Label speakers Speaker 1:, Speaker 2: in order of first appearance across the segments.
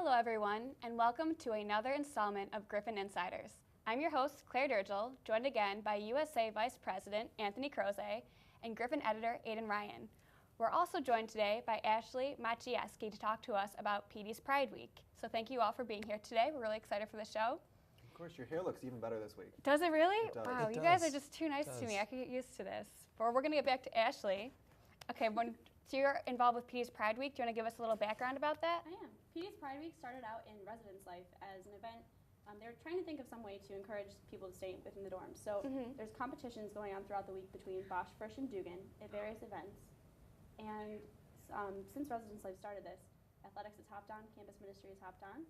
Speaker 1: Hello everyone, and welcome to another installment of Griffin Insiders. I'm your host, Claire Dirrigl, joined again by USA Vice President Anthony Kroese and Griffin Editor Aidan. We're also joined today by Ashley Maciejewski to talk to us about PD's Pride Week. So thank you all for being here today. We're really excited for the show.
Speaker 2: Of course, your hair looks even better this week.
Speaker 1: Does it really?
Speaker 2: It does.
Speaker 1: Wow,
Speaker 2: It
Speaker 1: you guys are just too nice to me. I could get used to this. But we're going to get back to Ashley. Okay, so you're involved with PD's Pride Week. Do you want to give us a little background about that?
Speaker 3: I am. PD's Pride Week started out in residence life as an event. They were trying to think of some way to encourage people to stay within the dorms. So there's competitions going on throughout the week between Bosch, Frisch, and Dugan at various events. And since residence life started this, athletics has hopped on, campus ministry has hopped on,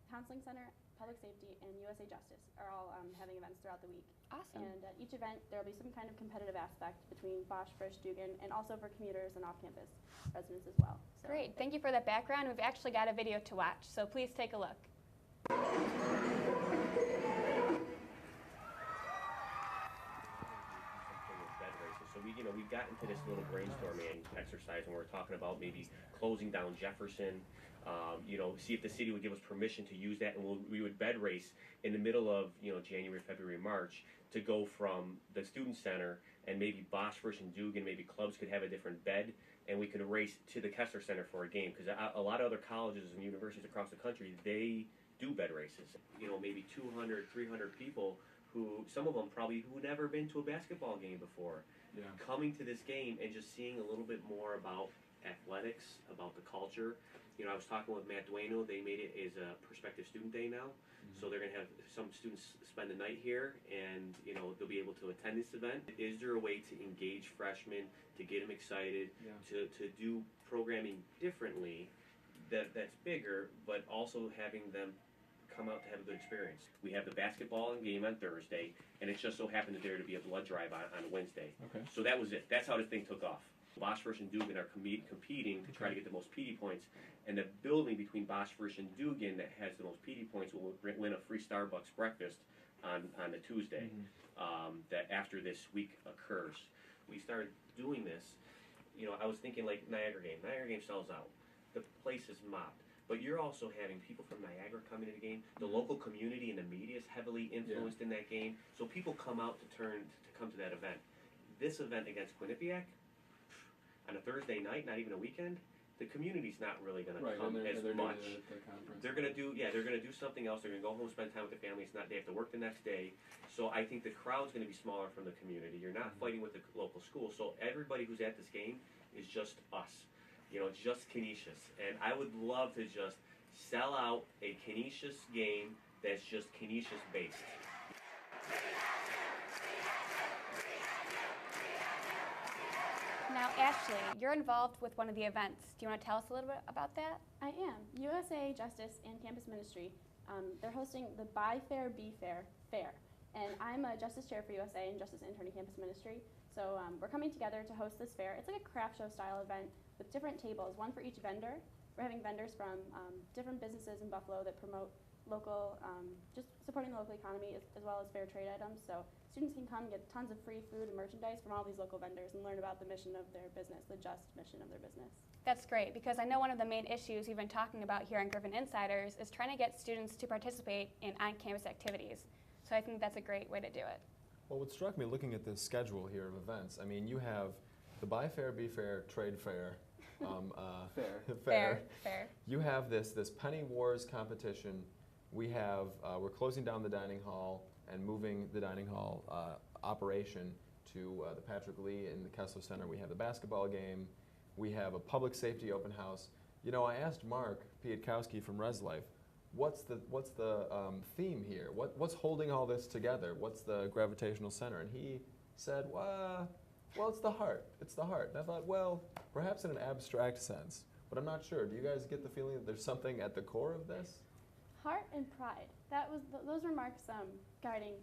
Speaker 3: counseling center, public safety, and USA Justice are all having events throughout the week.
Speaker 1: Awesome.
Speaker 3: And at each event, there will be some kind of competitive aspect between Bosch, Frisch, Dugan, and also for commuters and off-campus residents as well. So
Speaker 1: great. Thank you for that background. We've actually got a video to watch, so please take a look.
Speaker 4: So we got into this little brainstorming exercise, and we're talking about maybe closing down Jefferson. See if the city would give us permission to use that, and we would bed race in the middle of January, February, March to go from the student center, and maybe Bosch versus Dugan, maybe clubs could have a different bed, and we could race to the Kessler Center for a game, because a lot of other colleges and universities across the country, they do bed races. Maybe 200, 300 people who, some of them probably who never been to a basketball game before, coming to this game and just seeing a little bit more about athletics, about the culture. I was talking with Matt Dueno. They made it as a prospective student day now. So they're going to have some students spend the night here, and they'll be able to attend this event. Is there a way to engage freshmen, to get them excited, to do programming differently that's bigger, but also having them come out to have a good experience? We have the basketball game on Thursday, and it just so happened that there to be a blood drive on Wednesday.
Speaker 5: Okay.
Speaker 4: So that was it. That's how this thing took off. Bosch and Dugan are competing to try to get the most PD points, and the building between Bosch and Dugan that has the most PD points will win a free Starbucks breakfast on the Tuesday that after this week occurs. We started doing this. I was thinking like Niagara game. Niagara game sells out. The place is mobbed. But you're also having people from Niagara coming to the game. The local community and the media is heavily influenced in that game. So people come out to come to that event. This event against Quinnipiac, on a Thursday night, not even a weekend, the community's not really going to come as much. They're going to do something else. They're going to go home, spend time with the family. They have to work the next day. So I think the crowd's going to be smaller from the community. You're not fighting with the local school. So everybody who's at this game is just us. Just Canisius. And I would love to just sell out a Canisius game that's just Canisius based.
Speaker 1: Now, Ashley, you're involved with one of the events. Do you want to tell us a little bit about that?
Speaker 3: I am. USA Justice and Campus Ministry, they're hosting the Buy Fair, Be Fair Fair. And I'm a Justice Chair for USA and Justice Intern at Campus Ministry. So we're coming together to host this fair. It's like a craft show style event with different tables, one for each vendor. We're having vendors from different businesses in Buffalo that promote local, just supporting the local economy as well as fair trade items. So students can come get tons of free food and merchandise from all these local vendors and learn about the mission of their business, the just mission of their business.
Speaker 1: That's great, because I know one of the main issues we've been talking about here on Griffin Insiders is trying to get students to participate in on-campus activities. So I think that's a great way to do it.
Speaker 5: Well, what struck me looking at this schedule here of events, I mean, you have the Buy Fair, Be Fair, Trade Fair.
Speaker 1: Fair.
Speaker 5: You have this Penny Wars competition. We have, we're closing down the dining hall and moving the dining hall operation to the Patrick Lee in the Kessler Center. We have the basketball game. We have a public safety open house. I asked Mark Pietkowski from ResLife, what's the theme here? What's holding all this together? What's the gravitational center? And he said, well, it's the heart. It's the heart. And I thought, well, perhaps in an abstract sense, but I'm not sure. Do you guys get the feeling that there's something at the core of this?
Speaker 3: Heart and pride. Those were Mark's guiding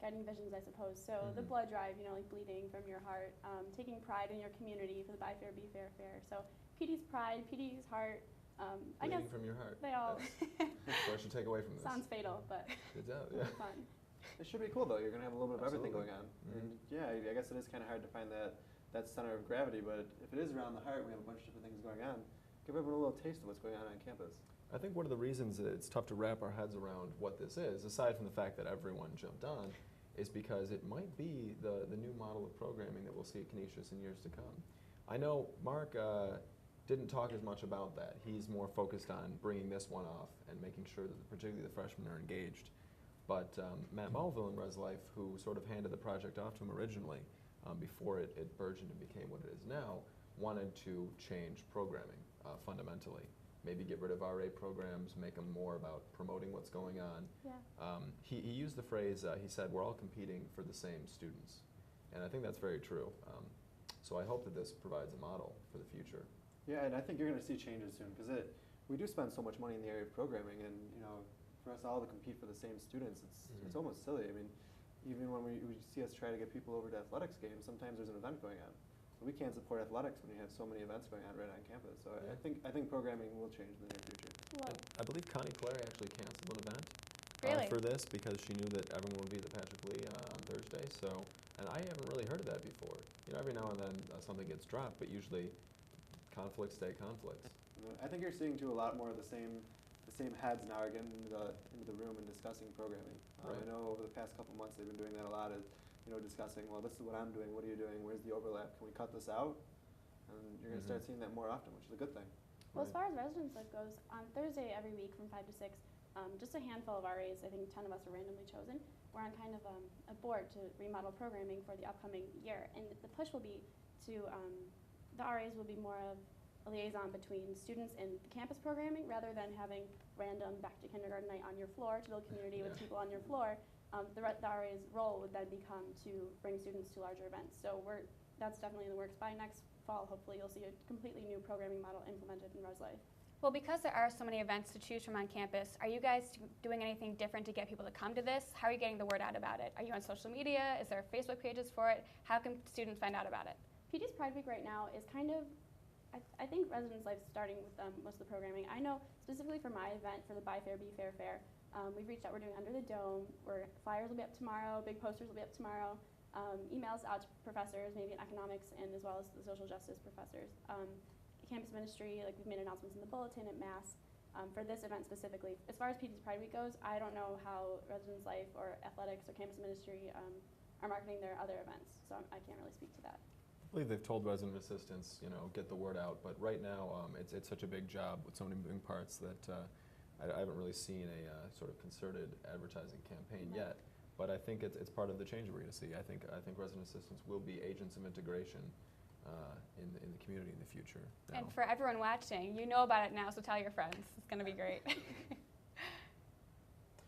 Speaker 3: visions, I suppose. So the blood drive, like bleeding from your heart, taking pride in your community for the Buy Fair, Be Fair Fair. So PD's pride, PD's heart. I guess
Speaker 5: from your heart.
Speaker 3: They all.
Speaker 5: That's what I should take away from this.
Speaker 3: Sounds fatal, but
Speaker 5: it does. Yeah.
Speaker 3: Fun.
Speaker 2: It should be cool though. You're going to have a little bit of everything
Speaker 5: Absolutely.
Speaker 2: going on. And yeah, I guess it is kind of hard to find that center of gravity, but if it is around the heart, we have a bunch of different things going on. Give everyone a little taste of what's going on campus.
Speaker 5: I think one of the reasons that it's tough to wrap our heads around what this is, aside from the fact that everyone jumped on, is because it might be the new model of programming that we'll see at Canisius in years to come. I know Mark didn't talk as much about that. He's more focused on bringing this one off and making sure that particularly the freshmen are engaged. But Matt Mulville in Res Life, who sort of handed the project off to him originally, before it burgeoned and became what it is now, wanted to change programming fundamentally. Maybe get rid of RA programs, make them more about promoting what's going on.
Speaker 3: Yeah.
Speaker 5: He used the phrase, he said, we're all competing for the same students. And I think that's very true. So I hope that this provides a model for the future.
Speaker 2: Yeah, and I think you're going to see changes soon because we do spend so much money in the area of programming, and for us all to compete for the same students, it's almost silly. I mean, even when we see us try to get people over to athletics games, sometimes there's an event going on. We can't support athletics when you have so many events going on right on campus. So
Speaker 5: Yeah.
Speaker 2: I think programming will change in the near future.
Speaker 3: Well,
Speaker 5: I believe Connie Claire actually canceled an event
Speaker 1: Really?
Speaker 5: for this because she knew that everyone would be at the Patrick Lee on Thursday. So, and I haven't really heard of that before. Every now and then something gets dropped, but usually conflicts stay conflicts.
Speaker 2: I think you're seeing too a lot more of the same heads now are getting into the room and discussing programming.
Speaker 5: Right.
Speaker 2: I know over the past couple months they've been doing that a lot. Discussing, well, this is what I'm doing. What are you doing? Where's the overlap? Can we cut this out? And you're going to start seeing that more often, which is a good thing.
Speaker 3: Well, as far as residence life goes, on Thursday every week from 5 to 6, just a handful of RAs, I think 10 of us are randomly chosen. We're on kind of a board to remodel programming for the upcoming year. And the push will be to, the RAs will be more of a liaison between students and the campus programming rather than having random back to kindergarten night on your floor to build community with people on your floor. The RA's role would then become to bring students to larger events. So that's definitely in the works. By next fall, hopefully you'll see a completely new programming model implemented in Res Life.
Speaker 1: Well, because there are so many events to choose from on campus, are you guys doing anything different to get people to come to this? How are you getting the word out about it? Are you on social media? Is there Facebook pages for it? How can students find out about it?
Speaker 3: PD's Pride Week right now is kind of, I think Residence Life's starting with most of the programming. I know specifically for my event, for the Buy Fair, Be Fair Fair, we've reached out, we're doing Under the Dome, where flyers will be up tomorrow, big posters will be up tomorrow, emails out to professors, maybe in economics and as well as the social justice professors. Campus ministry, like we've made announcements in the bulletin at Mass. For this event specifically, as far as PD's Pride Week goes, I don't know how Residence Life or athletics or campus ministry are marketing their other events, so I can't really speak to that.
Speaker 5: I believe they've told resident assistants, get the word out. But right now, it's such a big job with so many moving parts that I haven't really seen a sort of concerted advertising campaign yet. But I think it's part of the change we're going to see. I think resident assistants will be agents of integration in the community in the future. Now.
Speaker 1: And for everyone watching, you know about it now, so tell your friends. It's going to be great.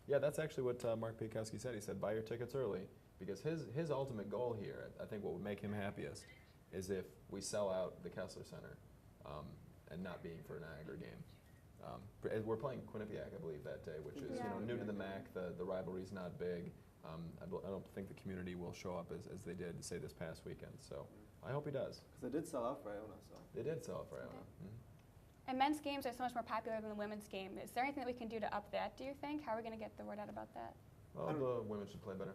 Speaker 5: Yeah, that's actually what Mark Piekowski said. He said, buy your tickets early, because his ultimate goal here, I think what would make him happiest, is if we sell out the Kessler Center and not being for a Niagara game. We're playing Quinnipiac, I believe, that day, which is new to the MAC. The rivalry's not big. I don't think the community will show up as they did, say, this past weekend. So I hope he does.
Speaker 2: Because they did sell out for Iona. So
Speaker 5: They did sell it for Iona.
Speaker 1: And men's games are so much more popular than the women's game. Is there anything that we can do to up that, do you think? How are we going to get the word out about that?
Speaker 5: Well, the women should play better.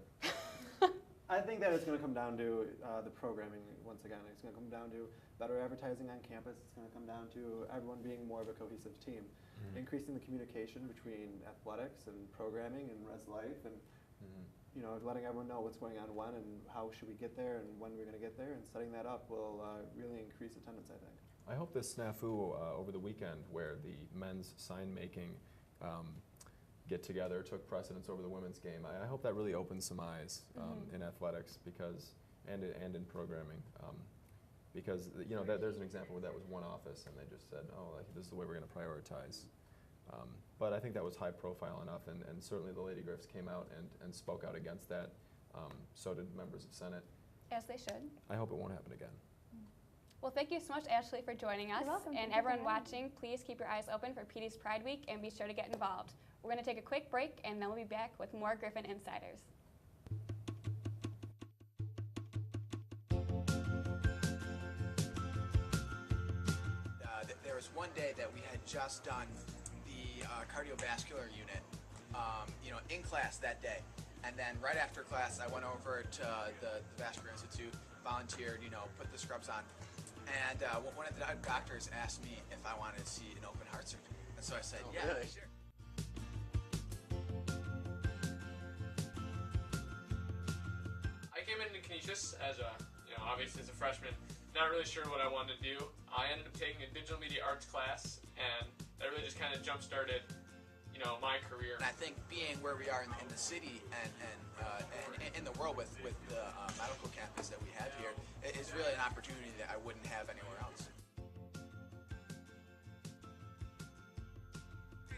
Speaker 2: I think that it's going to come down to the programming once again. It's going to come down to better advertising on campus. It's going to come down to everyone being more of a cohesive team. Increasing the communication between athletics and programming and Res Life, and letting everyone know what's going on when and how should we get there and when we're going to get there, and setting that up will really increase attendance, I think.
Speaker 5: I hope this snafu over the weekend, where the men's sign-making get-together took precedence over the women's game, I hope that really opens some eyes in athletics and in programming. Because there's an example where that was one office and they just said, this is the way we're going to prioritize. But I think that was high profile enough, and certainly the Lady Griffs came out and spoke out against that. So did members of Senate.
Speaker 1: As they should.
Speaker 5: I hope it won't happen again.
Speaker 1: Well, thank you so much, Ashley, for joining us.
Speaker 3: You're welcome.
Speaker 1: And
Speaker 3: Thank you for
Speaker 1: everyone
Speaker 3: having me.
Speaker 1: watching, please keep your eyes open for PD's Pride Week and be sure to get involved. We're going to take a quick break, and then we'll be back with more Griffin Insiders.
Speaker 6: There was one day that we had just done the cardiovascular unit, in class that day. And then right after class, I went over to the Vascular Institute, volunteered, put the scrubs on. And one of the doctors asked me if I wanted to see an open heart surgery. And so I said,
Speaker 7: Oh,
Speaker 6: yeah,
Speaker 7: really?
Speaker 6: sure.
Speaker 8: I came into Canisius as obviously as a freshman, not really sure what I wanted to do. I ended up taking a digital media arts class, and that really just kind of jump-started, my career.
Speaker 6: And I think being where we are in the city and in the world with the medical campus that we have here is really an opportunity that I wouldn't have anywhere else.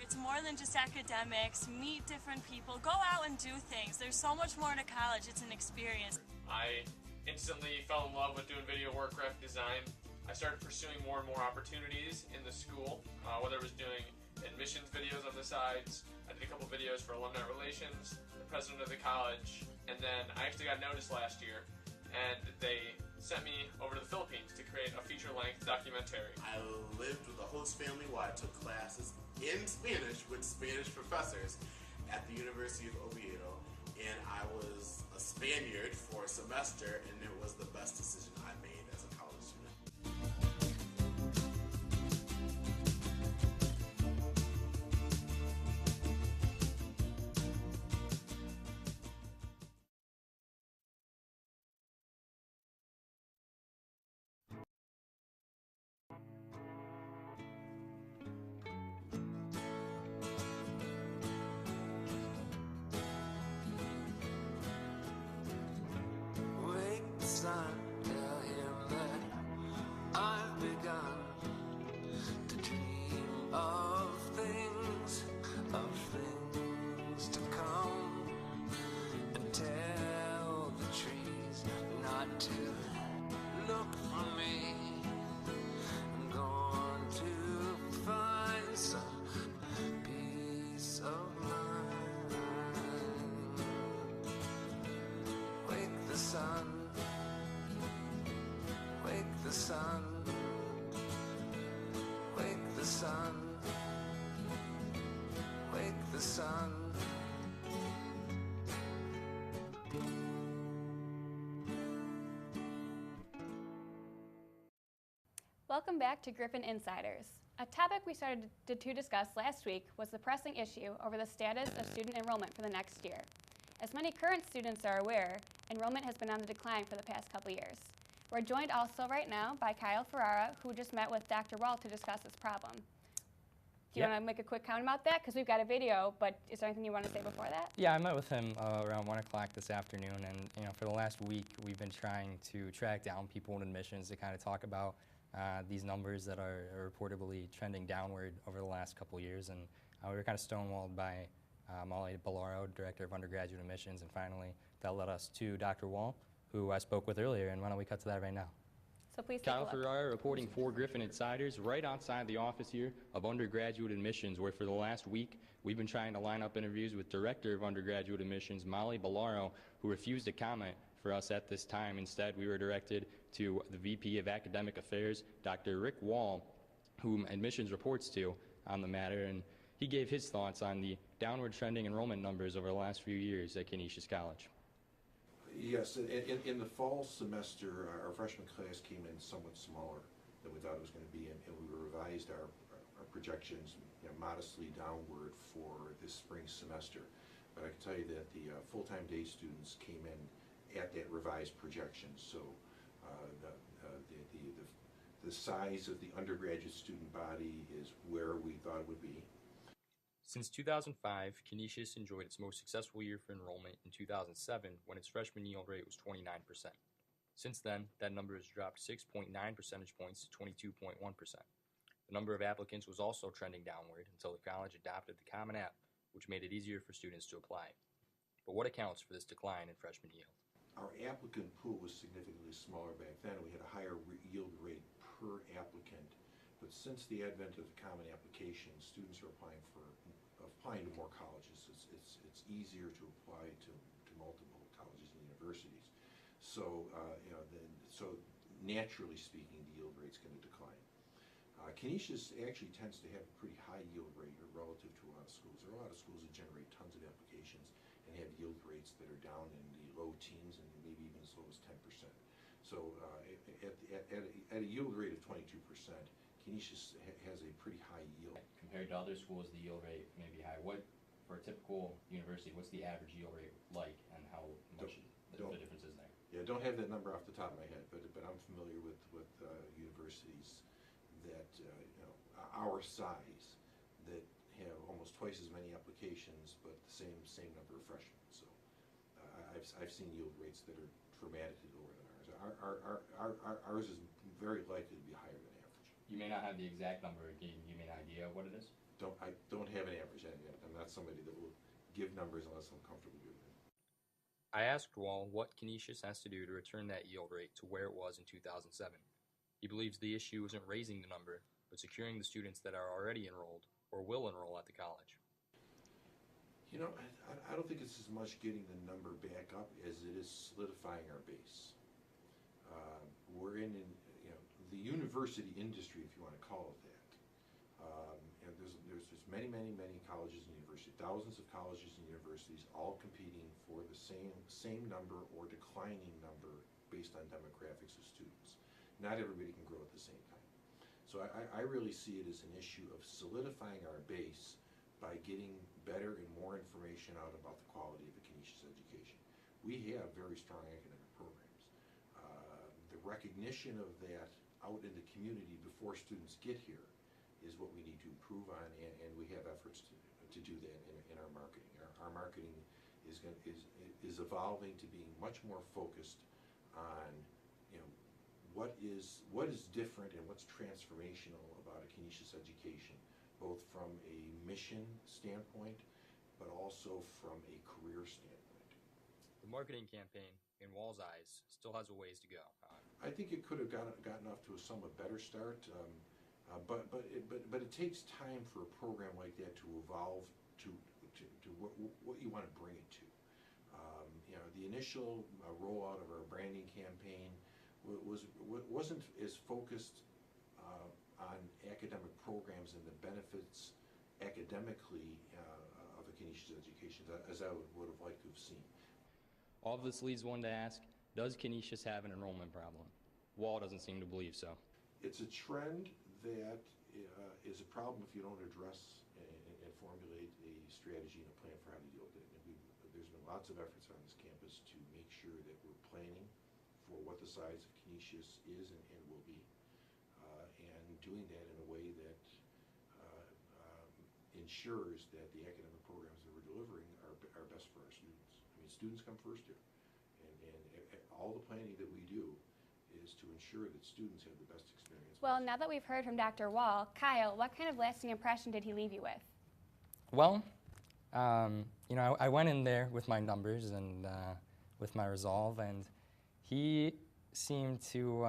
Speaker 9: It's more than just academics. Meet different people. Go out and do things. There's so much more to college. It's an experience.
Speaker 8: I instantly fell in love with doing video work, graphic design. I started pursuing more and more opportunities in the school, whether it was doing admissions videos on the sides. I did a couple videos for alumni relations, the president of the college, and then I actually got noticed last year, and they sent me over to the Philippines to create a feature-length documentary.
Speaker 7: I lived with the host family while I took classes in Spanish with Spanish professors at the University of Oviedo, and I was a Spaniard for a semester, and it was the best decision I made as a college student.
Speaker 10: Wake the sun, tell him that I've begun to dream of things to come, and tell the trees not to look for me. I'm going to find some peace of mind. Wake the sun, wake the sun, wake the sun, wake the sun.
Speaker 1: Welcome back to Griffin Insiders. A topic we started to discuss last week was the pressing issue over the status of student enrollment for the next year. As many current students are aware, enrollment has been on the decline for the past couple years. We're joined also right now by Kyle Ferrara, who just met with Dr. Wall to discuss this problem. Do you want to make a quick comment about that? Because we've got a video, but is there anything you want to say before that?
Speaker 11: Yeah, I met with him around 1 o'clock this afternoon, and for the last week, we've been trying to track down people in admissions to kind of talk about these numbers that are reportedly trending downward over the last couple years, and we were kind of stonewalled by Molly Bellaro, Director of Undergraduate Admissions, and finally that led us to Dr. Wall, who I spoke with earlier, and why don't we cut to that right now.
Speaker 1: So please take a
Speaker 12: Kyle
Speaker 1: look.
Speaker 12: Ferrara reporting for Griffin Insiders right outside the office here of undergraduate admissions, where for the last week we've been trying to line up interviews with Director of Undergraduate Admissions Molly Bellaro, who refused to comment for us at this time. Instead, we were directed to the VP of Academic Affairs, Dr. Rick Wall, whom admissions reports to on the matter, and he gave his thoughts on the downward trending enrollment numbers over the last few years at Canisius College.
Speaker 13: Yes, in the fall semester, our freshman class came in somewhat smaller than we thought it was going to be, and we revised our projections modestly downward for this spring semester. But I can tell you that the full-time day students came in at that revised projection, so the size of the undergraduate student body is where we thought it would be.
Speaker 12: Since 2005, Canisius enjoyed its most successful year for enrollment in 2007, when its freshman yield rate was 29%. Since then, that number has dropped 6.9 percentage points to 22.1%. The number of applicants was also trending downward until the college adopted the Common App, which made it easier for students to apply. But what accounts for this decline in freshman yield?
Speaker 13: Our applicant pool was significantly smaller back then. We had a higher yield rate per applicant. But since the advent of the Common Application, students are applying to more colleges. It's easier to apply to multiple colleges and universities. So so naturally speaking, the yield rate's going to decline. Canisius actually tends to have a pretty high yield rate relative to a lot of schools. There are a lot of schools that generate tons of applications and have yield rates that are down in the low teens and maybe even as low as 10%. So at a yield rate of 22%, Canisius has a pretty high yield.
Speaker 12: Compared to other schools, the yield rate may be high. What, for a typical university, what's the average yield rate like, and how much the difference is there?
Speaker 13: Yeah, I don't have that number off the top of my head, but I'm familiar with universities that, our size, that have almost twice as many applications, but the same number of freshmen. So I've seen yield rates that are dramatically lower than ours. Ours is very likely to be higher than average.
Speaker 12: You may not have the exact number. Can you give me an idea of what it is?
Speaker 13: I don't have an average. I'm not somebody that will give numbers unless I'm comfortable giving them.
Speaker 11: I asked Wall what Canisius has to do to return that yield rate to where it was in 2007. He believes the issue isn't raising the number, but securing the students that are already enrolled or will enroll at the college.
Speaker 13: I don't think it's as much getting the number back up as it is solidifying our base. We're in the university industry, if you want to call it that. And there's many colleges and universities, thousands of colleges and universities, all competing for the same number or declining number based on demographics of students. Not everybody can grow at the same time. So I really see it as an issue of solidifying our base by getting better and more information out about the quality of the Canisius education. We have very strong academic programs. The recognition of that out in the community before students get here is what we need to improve on, and we have efforts to do that in our marketing. Our marketing is evolving to being much more focused on what is different and what's transformational about a Canisius education, both from a mission standpoint, but also from a career standpoint.
Speaker 11: The marketing campaign, in Wall's eyes, still has a ways to go.
Speaker 13: I think it could have gotten off to a somewhat better start, but it takes time for a program like that to evolve to what you want to bring it to. The initial rollout of our branding campaign wasn't as focused on academic programs and the benefits academically of a Canisius education as I would have liked to have seen.
Speaker 11: All of this leads one to ask, does Canisius have an enrollment problem? Wall doesn't seem to believe so.
Speaker 13: It's a trend that is a problem if you don't address and formulate a strategy and a plan for how to deal with it. And there's been lots of efforts on this campus to make sure that we're planning for what the size of Canisius is and will be, and doing that in a way that ensures that the academic programs that we're delivering are best for our students. I mean, students come first here, and all the planning that we do is to ensure that students have the best experience.
Speaker 1: Well, now that we've heard from Dr. Wall, Kyle, what kind of lasting impression did he leave you with?
Speaker 11: Well, I went in there with my numbers and with my resolve, and he seemed to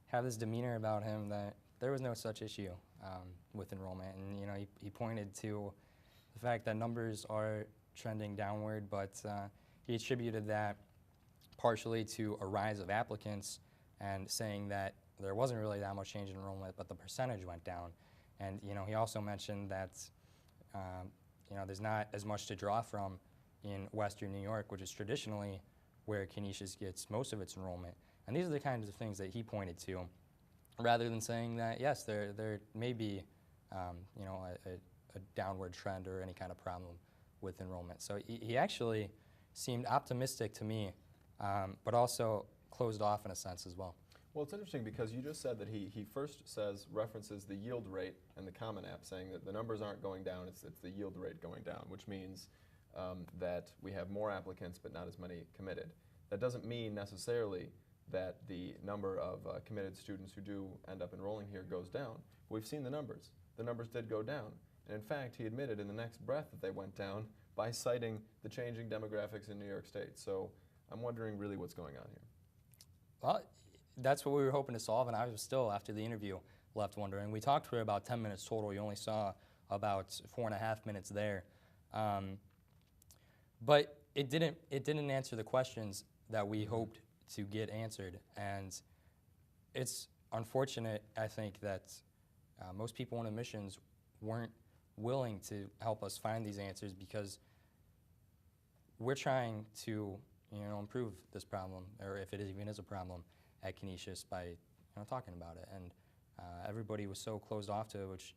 Speaker 11: have this demeanor about him that there was no such issue with enrollment. And he pointed to the fact that numbers are trending downward, but he attributed that partially to a rise of applicants and saying that there wasn't really that much change in enrollment, but the percentage went down. And he also mentioned that there's not as much to draw from in Western New York, which is traditionally where Canisius gets most of its enrollment. And these are the kinds of things that he pointed to, rather than saying that, yes, there may be a downward trend or any kind of problem with enrollment. So he actually seemed optimistic to me, but also closed off in a sense as well.
Speaker 5: Well, it's interesting because you just said that he first references the yield rate in the Common App, saying that the numbers aren't going down, it's the yield rate going down, which means that we have more applicants but not as many committed. That doesn't mean necessarily that the number of committed students who do end up enrolling here goes down. We've seen the numbers. The numbers did go down. And in fact, he admitted in the next breath that they went down by citing the changing demographics in New York State. So I'm wondering really what's going on here.
Speaker 11: Well, that's what we were hoping to solve, and I was still, after the interview, left wondering. We talked for about 10 minutes total. You only saw about 4.5 minutes there. But it didn't answer the questions that we hoped to get answered. And it's unfortunate, I think, that most people in admissions weren't willing to help us find these answers, because we're trying to improve this problem, or if it even is a problem, at Canisius by talking about it. And Everybody was so closed off to it, which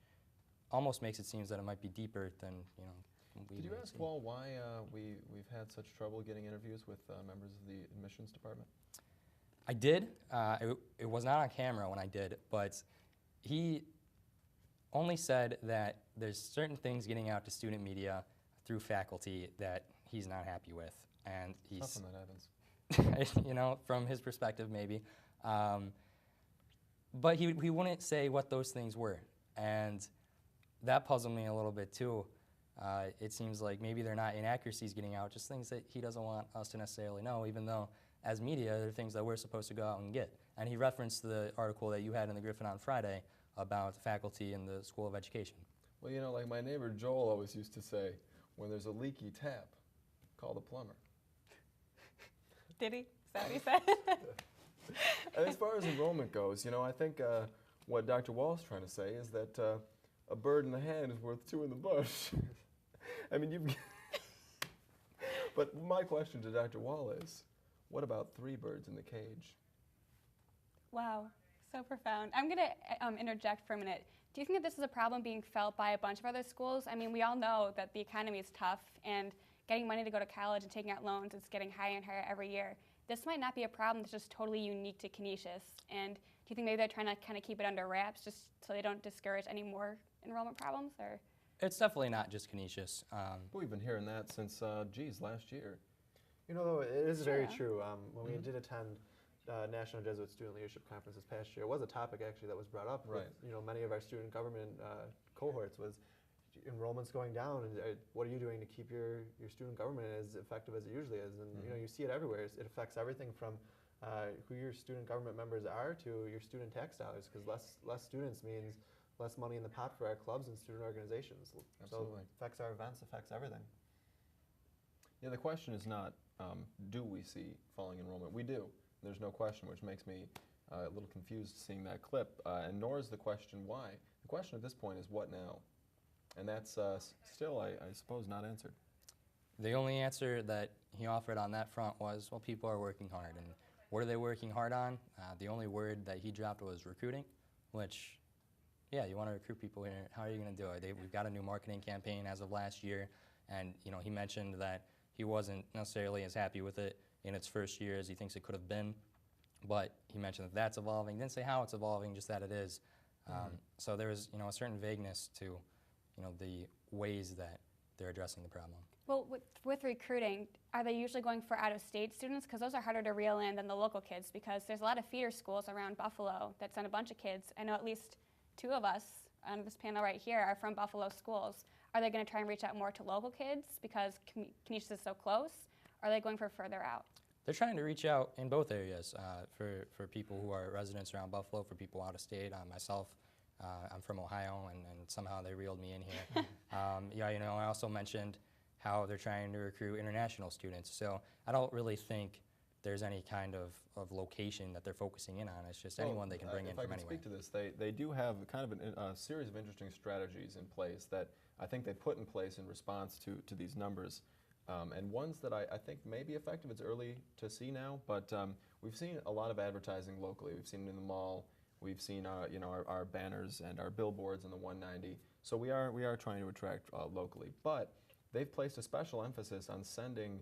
Speaker 11: almost makes it seem that it might be deeper than,
Speaker 5: Did you ask Wall why we've had such trouble getting interviews with members of the admissions department?
Speaker 11: I did. It was not on camera when I did, but he only said that there's certain things getting out to student media through faculty that he's not happy with, and he's
Speaker 5: Something that happens.
Speaker 11: From his perspective, maybe. But he wouldn't say what those things were, and that puzzled me a little bit too. It seems like maybe they're not inaccuracies getting out, just things that he doesn't want us to necessarily know, even though as media, they're things that we're supposed to go out and get. And he referenced the article that you had in the Griffin on Friday about faculty in the School of Education.
Speaker 5: Well, like my neighbor Joel always used to say, when there's a leaky tap, call the plumber.
Speaker 1: Did he? Is that what he said?
Speaker 5: And as far as enrollment goes, I think what Dr. Wall's trying to say is that a bird in the hand is worth two in the bush. I mean, you've... But my question to Dr. Wall is, what about three birds in the cage?
Speaker 1: Wow, so profound. I'm going to interject for a minute. Do you think that this is a problem being felt by a bunch of other schools? I mean, we all know that the economy is tough, and getting money to go to college and taking out loans is getting higher and higher every year. This might not be a problem that's just totally unique to Canisius. And do you think maybe they're trying to kind of keep it under wraps just so they don't discourage any more enrollment problems? Or
Speaker 11: It's definitely not just Canisius.
Speaker 5: We've been hearing that since, last year.
Speaker 2: Though, it is very
Speaker 1: Yeah.
Speaker 2: true. When we did attend National Jesuit Student Leadership Conference this past year, it was a topic actually that was brought up.
Speaker 5: Right.
Speaker 2: With, many of our student government cohorts was enrollment's going down, and what are you doing to keep your student government as effective as it usually is? And you see it everywhere. It affects everything from who your student government members are to your student tax dollars, because less students means less money in the pot for our clubs and student organizations.
Speaker 5: Absolutely.
Speaker 2: So it affects our events, affects everything.
Speaker 5: Yeah, the question is not, do we see falling enrollment? We do. There's no question, which makes me a little confused seeing that clip, and nor is the question why. The question at this point is what now? And that's still, I suppose, not answered.
Speaker 11: The only answer that he offered on that front was, well, people are working hard. And what are they working hard on? The only word that he dropped was recruiting, which, yeah, you want to recruit people here. How are you going to do it? We've got a new marketing campaign as of last year, and he mentioned that he wasn't necessarily as happy with it in its first year as he thinks it could have been, but he mentioned that that's evolving. Didn't say how it's evolving, just that it is. So there was, a certain vagueness to, the ways that they're addressing the problem.
Speaker 1: well, with recruiting, are they usually going for out-of-state students? Because those are harder to reel in than the local kids, because there's a lot of feeder schools around Buffalo that send a bunch of kids. I know at least two of us on this panel right here are from Buffalo schools. Are they going to try and reach out more to local kids because Canisius is so close? Or are they going for further out?
Speaker 11: They're trying to reach out in both areas for people who are residents around Buffalo, for people out of state. Myself, I'm from Ohio, and somehow they reeled me in here. I also mentioned how they're trying to recruit international students. So I don't really think there's any kind of location that they're focusing in on. It's just anyone they can bring in from anywhere.
Speaker 5: If I can speak to this, they do have kind of a series of interesting strategies in place that I think they put in place in response to these numbers. And ones that I think may be effective. It's early to see now, but we've seen a lot of advertising locally. We've seen it in the mall. We've seen our banners and our billboards in the 190. So we are trying to attract locally, but they've placed a special emphasis on sending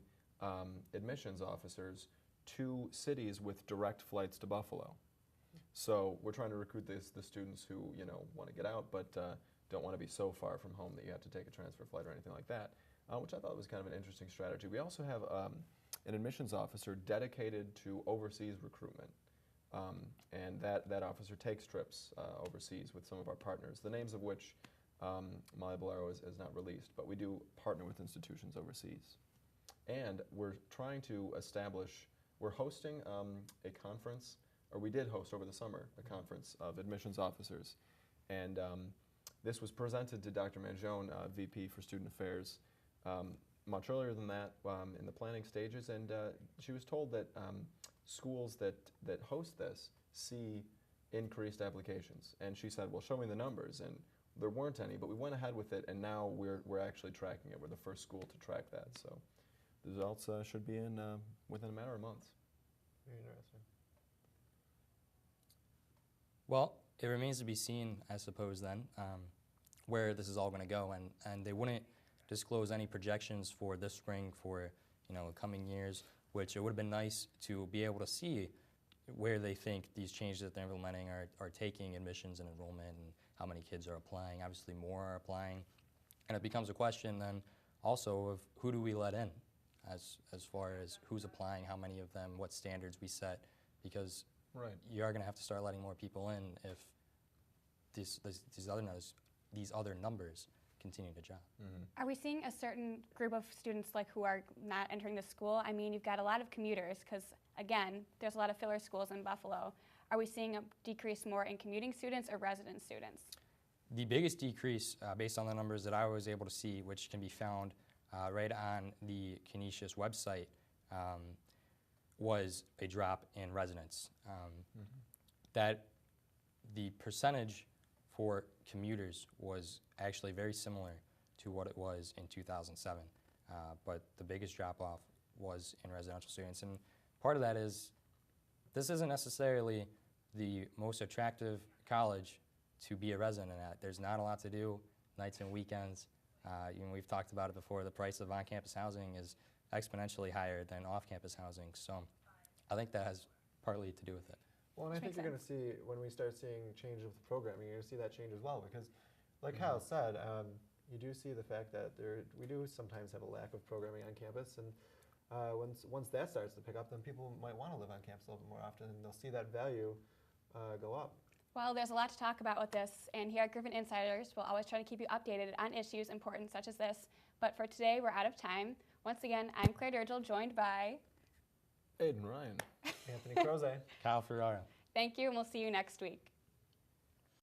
Speaker 5: admissions officers to cities with direct flights to Buffalo. So we're trying to recruit the students who want to get out, but don't want to be so far from home that you have to take a transfer flight or anything like that. Which I thought was kind of an interesting strategy. We also have an admissions officer dedicated to overseas recruitment, and that officer takes trips overseas with some of our partners, the names of which Molly Bolero has not released, but we do partner with institutions overseas. And we're trying to we're hosting a conference, or we did host over the summer, a conference of admissions officers, and this was presented to Dr. Mangione, VP for Student Affairs, much earlier than that in the planning stages, and she was told that schools that host this see increased applications, and she said, well, show me the numbers, and there weren't any, but we went ahead with it, and now we're actually tracking it. We're the first school to track that, so the results should be in within a matter of months.
Speaker 2: Very interesting.
Speaker 11: Well, It remains to be seen, I suppose, then, where this is all going to go. And they wouldn't disclose any projections for this spring for coming years, which it would have been nice to be able to see where they think these changes that they're implementing are taking admissions and enrollment and how many kids are applying. Obviously, more are applying. And it becomes a question then also of who do we let in as far as who's applying, how many of them, what standards we set, because you are going to have to start letting more people in if these other numbers continue to drop.
Speaker 1: Are we seeing a certain group of students who are not entering the school? I mean, you've got a lot of commuters because, again, there's a lot of filler schools in Buffalo. Are we seeing a decrease more in commuting students or resident students?
Speaker 11: The biggest decrease, based on the numbers that I was able to see, which can be found right on the Canisius website, was a drop in residents. That the percentage for commuters was actually very similar to what it was in 2007, but the biggest drop-off was in residential students. And part of that is this isn't necessarily the most attractive college to be a resident at. There's not a lot to do nights and weekends. We've talked about it before. The price of on-campus housing is exponentially higher than off-campus housing. So I think that has partly to do with it.
Speaker 2: Well, and I think you're going to see, when we start seeing change of the programming, you're going to see that change as well. Because, like Kyle said, you do see the fact that we do sometimes have a lack of programming on campus. And once that starts to pick up, then people might want to live on campus a little bit more often, and they'll see that value go up. Well, there's a lot to talk about with this, and here at Griffin Insiders, we'll always try to keep you updated on issues important such as this. But for today, we're out of time. Once again, I'm Claire Dirrigl, joined by
Speaker 5: Aidan Ryan.
Speaker 2: Anthony Kroese.
Speaker 11: Kyle Ferrara.
Speaker 1: Thank you, and we'll see you next week.